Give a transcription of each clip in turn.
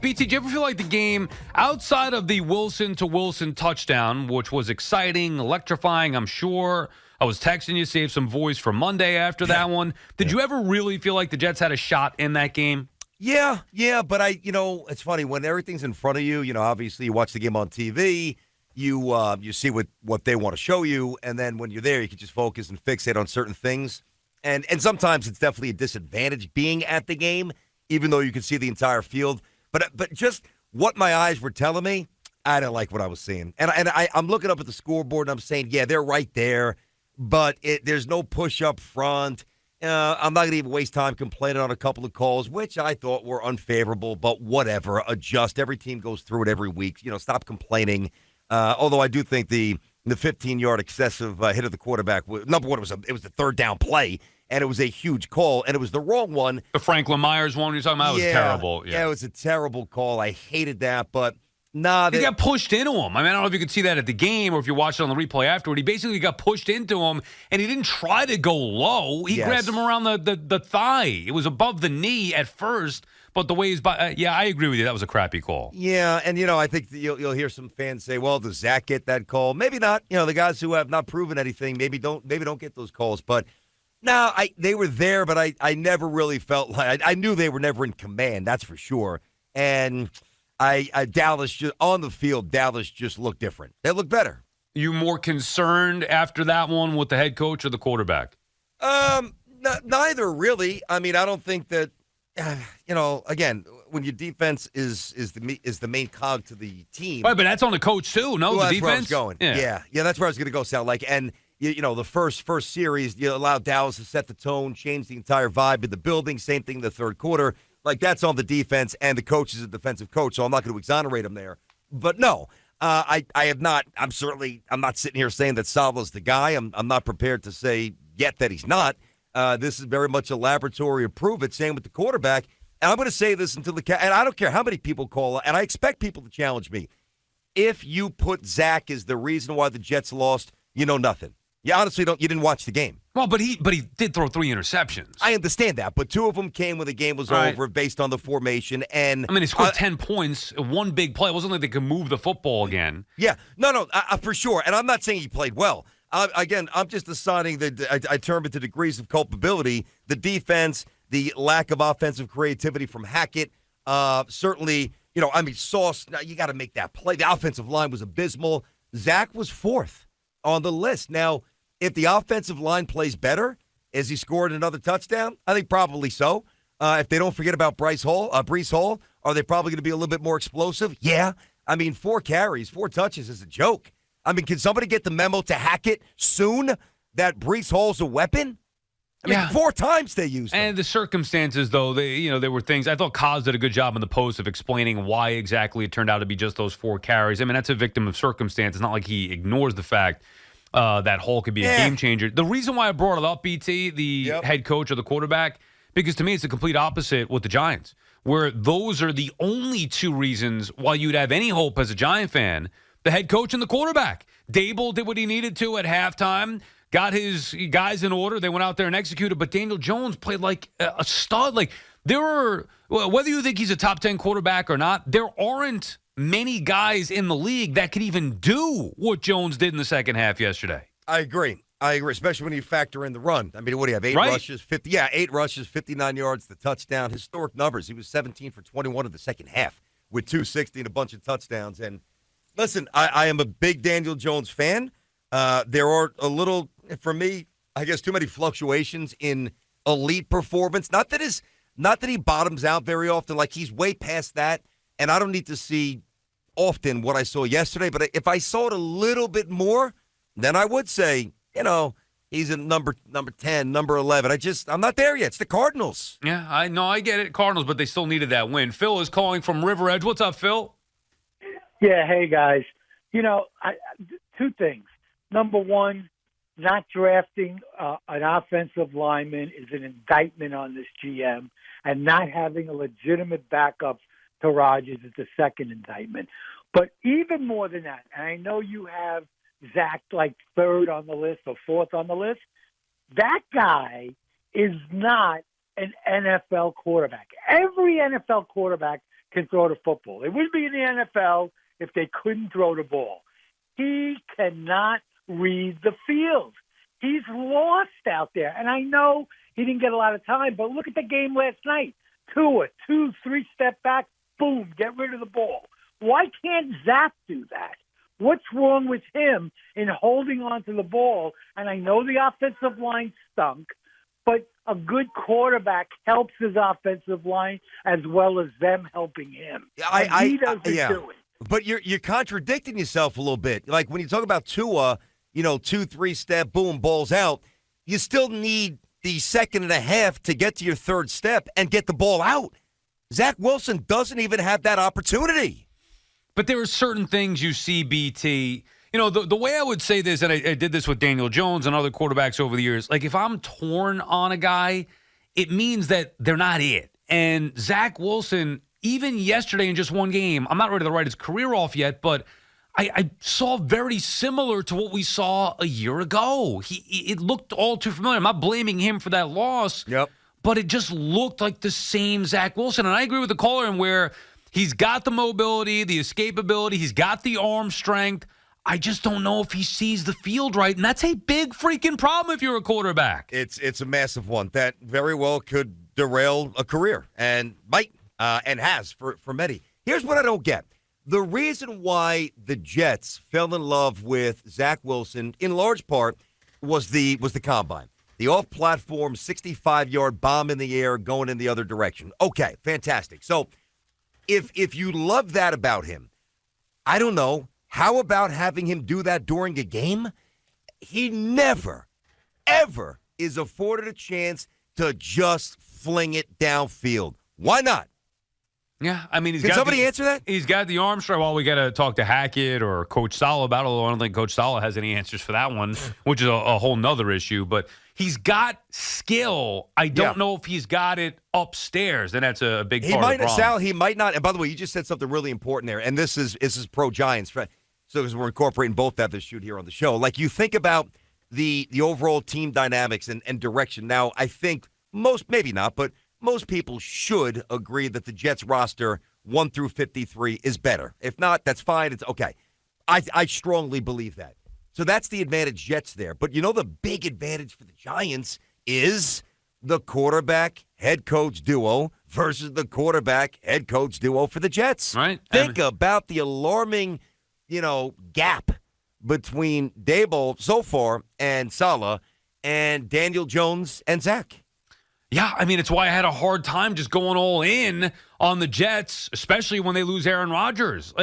BT, do you ever feel like the game, outside of the Wilson to Wilson touchdown, which was exciting, electrifying, I'm sure. I was texting you, save some voice for Monday after that one. Did you ever really feel like the Jets had a shot in that game? Yeah, but it's funny when everything's in front of you. Obviously you watch the game on TV, you see what they want to show you, and then when you're there, you can just focus and fixate on certain things. And sometimes it's definitely a disadvantage being at the game, even though you can see the entire field. But just what my eyes were telling me, I didn't like what I was seeing. And I'm looking up at the scoreboard, and I'm saying, yeah, they're right there, but there's no push up front. I'm not going to even waste time complaining on a couple of calls, which I thought were unfavorable, but whatever. Adjust. Every team goes through it every week. Stop complaining. Although I do think the 15-yard excessive hit of the quarterback, number one, it was the third down play, and it was a huge call, and it was the wrong one. The Franklin Myers one you're talking about was terrible. Yeah, it was a terrible call. I hated that, but nah. He got pushed into him. I don't know if you could see that at the game or if you watched it on the replay afterward. He basically got pushed into him, and he didn't try to go low. He grabbed him around the thigh. It was above the knee at first, but the way he's I agree with you. That was a crappy call. Yeah, and I think you'll hear some fans say, "Well, does Zach get that call?" Maybe not. The guys who have not proven anything maybe don't get those calls. But no, they were there, but I never really felt like I knew they were never in command. That's for sure. And Dallas just on the field, Dallas just looked different. They looked better. You more concerned after that one with the head coach or the quarterback? Neither really. I don't think that. Again, when your defense is the main cog to the team, right? But that's on the coach too. No, the that's defense. Where I was going. Yeah, that's where I was going to go. Sal. And the first series, you allowed Dallas to set the tone, change the entire vibe of the building. Same thing in the third quarter. That's on the defense, and the coach is a defensive coach, so I'm not going to exonerate him there. But no, I have not. I'm not sitting here saying that Salah's the guy. I'm not prepared to say yet that he's not. This is very much a laboratory of prove it. Same with the quarterback. And I'm going to say this until and I don't care how many people call, and I expect people to challenge me. If you put Zach as the reason why the Jets lost, you know nothing. You honestly don't. You didn't watch the game. Well, but he did throw 3 interceptions. I understand that, but 2 of them came when the game was over based on the formation. And he scored 10 points, one big play. It wasn't like they could move the football again. Yeah, no, for sure. And I'm not saying he played well. Again, I'm just assigning I term it to degrees of culpability. The defense, the lack of offensive creativity from Hackett. Certainly, Sauce, you got to make that play. The offensive line was abysmal. Zach was 4th on the list. Now, if the offensive line plays better, as he scored another touchdown, I think probably so. If they don't forget about Breece Hall, are they probably going to be a little bit more explosive? Yeah. 4 carries, 4 touches is a joke. Can somebody get the memo to Hackett soon that Breece Hall's a weapon? 4 times they used him. And the circumstances, though, there were things. I thought Kaz did a good job in the post of explaining why exactly it turned out to be just those 4 carries. That's a victim of circumstance. It's not like he ignores the fact that Hall could be a game changer. The reason why I brought it up, BT, the head coach or the quarterback, because to me it's the complete opposite with the Giants, where those are the only 2 reasons why you'd have any hope as a Giant fan. The head coach and the quarterback. Dable did what he needed to at halftime, got his guys in order. They went out there and executed, but Daniel Jones played like a stud. Whether you think he's a top 10 quarterback or not, there aren't many guys in the league that could even do what Jones did in the second half yesterday. I agree, especially when you factor in the run. What do you have, 8 rushes? 8 rushes, 59 yards, the touchdown. Historic numbers. He was 17 for 21 in the second half with 260 and a bunch of touchdowns. And listen, I am a big Daniel Jones fan. There are a little, for me, I guess, too many fluctuations in elite performance. Not that he bottoms out very often. He's way past that. And I don't need to see often what I saw yesterday. But if I saw it a little bit more, then I would say, he's in number 10, number 11. I'm not there yet. It's the Cardinals. Yeah, I know. I get it. Cardinals, but they still needed that win. Phil is calling from River Edge. What's up, Phil? Yeah, hey, guys. 2 things. Number one, not drafting an offensive lineman is an indictment on this GM, and not having a legitimate backup to Rodgers is the second indictment. But even more than that, and I know you have Zach 3rd on the list or 4th on the list, that guy is not an NFL quarterback. Every NFL quarterback can throw the football. They wouldn't be in the NFL if they couldn't throw the ball. He cannot read the field. He's lost out there. And I know he didn't get a lot of time, but look at the game last night. Tua, 2-3 step back, boom, get rid of the ball. Why can't Zach do that? What's wrong with him in holding on to the ball? And I know the offensive line stunk, but a good quarterback helps his offensive line as well as them helping him. He doesn't do it. But you're contradicting yourself a little bit. Like when you talk about Tua, 2-3 step, boom, ball's out. You still need the second and a half to get to your third step and get the ball out. Zach Wilson doesn't even have that opportunity. But there are certain things you see, BT. The way I would say this, and I did this with Daniel Jones and other quarterbacks over the years, like if I'm torn on a guy, it means that they're not it. And Zach Wilson, even yesterday in just one game, I'm not ready to write his career off yet, but I saw very similar to what we saw a year ago. It looked all too familiar. I'm not blaming him for that loss, but it just looked like the same Zach Wilson. And I agree with the caller in where he's got the mobility, the escapability, he's got the arm strength. I just don't know if he sees the field right, and that's a big freaking problem if you're a quarterback. It's a massive one that very well could derail a career and might and has for many. Here's what I don't get. The reason why the Jets fell in love with Zach Wilson, in large part, was the combine. The off-platform 65-yard bomb in the air going in the other direction. Okay, fantastic. So if you love that about him, I don't know, how about having him do that during a game? He never, ever is afforded a chance to just fling it downfield. Why not? Yeah, I mean, Can somebody answer that? He's got the arm strength. Well, we got to talk to Hackett or Coach Sala about it, although I don't think Coach Sala has any answers for that one, which is a whole nother issue. But he's got skill. I don't know if he's got it upstairs, and that's a big part of the problem. Sal, he might not. And by the way, you just said something really important there, and this is pro Giants. So because we're incorporating both that this shoot here on the show. Like you think about the overall team dynamics and direction. Now, I think maybe not, but most people should agree that the Jets roster 1 through 53 is better. If not, that's fine. It's okay. I strongly believe that. So that's the advantage Jets there. But the big advantage for the Giants is the quarterback head coach duo versus the quarterback head coach duo for the Jets. Right. Think about the alarming, gap between Daboll so far and Saleh and Daniel Jones and Zach. Yeah, I mean, it's why I had a hard time just going all in on the Jets, especially when they lose Aaron Rodgers.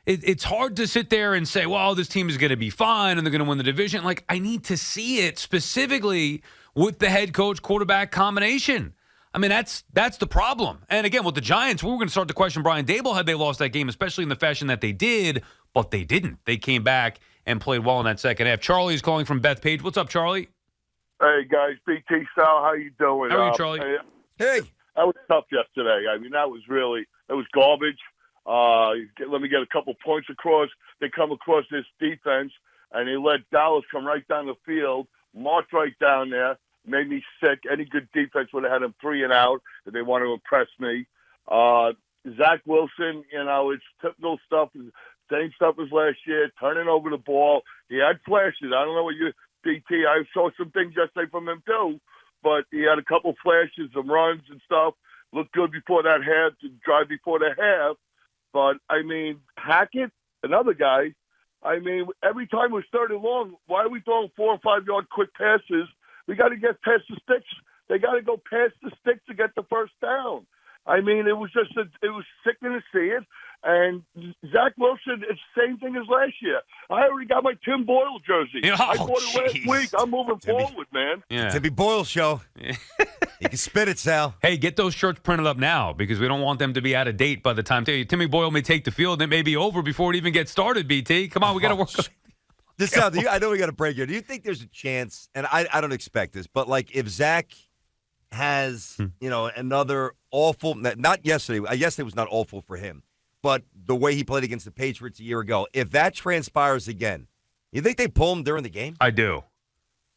It's hard to sit there and say, well, this team is going to be fine and they're going to win the division. Like, I need to see it specifically with the head coach quarterback combination. I mean, that's the problem. And again, with the Giants, we were going to start to question Brian Daboll had they lost that game, especially in the fashion that they did, but they didn't. They came back and played well in that second half. Charlie is calling from Bethpage. What's up, Charlie? Hey, guys. BT Sal, how you doing? How are you, Charlie? Hey. That was tough yesterday. I mean, that was garbage. Let me get a couple points across. They come across this defense, and they let Dallas come right down the field, march right down there, made me sick. Any good defense would have had them 3 and out if they want to impress me. Zach Wilson, it's typical stuff, same stuff as last year, turning over the ball. He had flashes. I don't know what BT, I saw some things yesterday from him too, but he had a couple flashes, some runs and stuff. Looked good before that half, to drive before the half. But, I mean, Hackett, another guy, I mean, every time we're 30 long, why are we throwing 4 or 5 yard quick passes? We got to get past the sticks. They got to go past the sticks to get the first down. I mean, it was sickening to see it. And Zach Wilson, it's the same thing as last year. I already got my Tim Boyle jersey. I bought it last week. I'm moving forward, man. Yeah. Timmy Boyle show. You can spit it, Sal. Hey, get those shirts printed up now because we don't want them to be out of date by the time Timmy Boyle may take the field. And it may be over before it even gets started, BT. Come on, we got to work. Sal, I know we got a break here. Do you think there's a chance, and I don't expect this, but like if Zach has, another awful, not yesterday. Yesterday was not awful for him. But the way he played against the Patriots a year ago, if that transpires again, you think they pull him during the game? I do.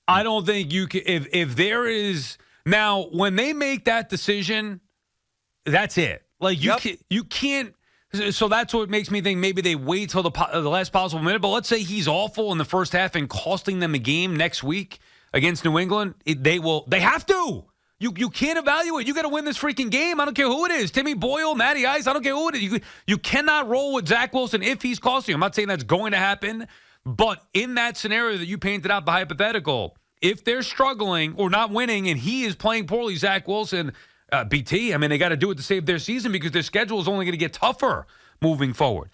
I don't think you can. If there is now when they make that decision, that's it. Like you can't. So that's what makes me think maybe they wait till the last possible minute. But let's say he's awful in the first half and costing them a game next week against New England. They have to. You can't evaluate. You got to win this freaking game. I don't care who it is. Timmy Boyle, Matty Ice. I don't care who it is. You cannot roll with Zach Wilson if he's costing you. I'm not saying that's going to happen. But in that scenario that you painted out, the hypothetical, if they're struggling or not winning and he is playing poorly, Zach Wilson, BT, I mean, they got to do it to save their season because their schedule is only going to get tougher moving forward.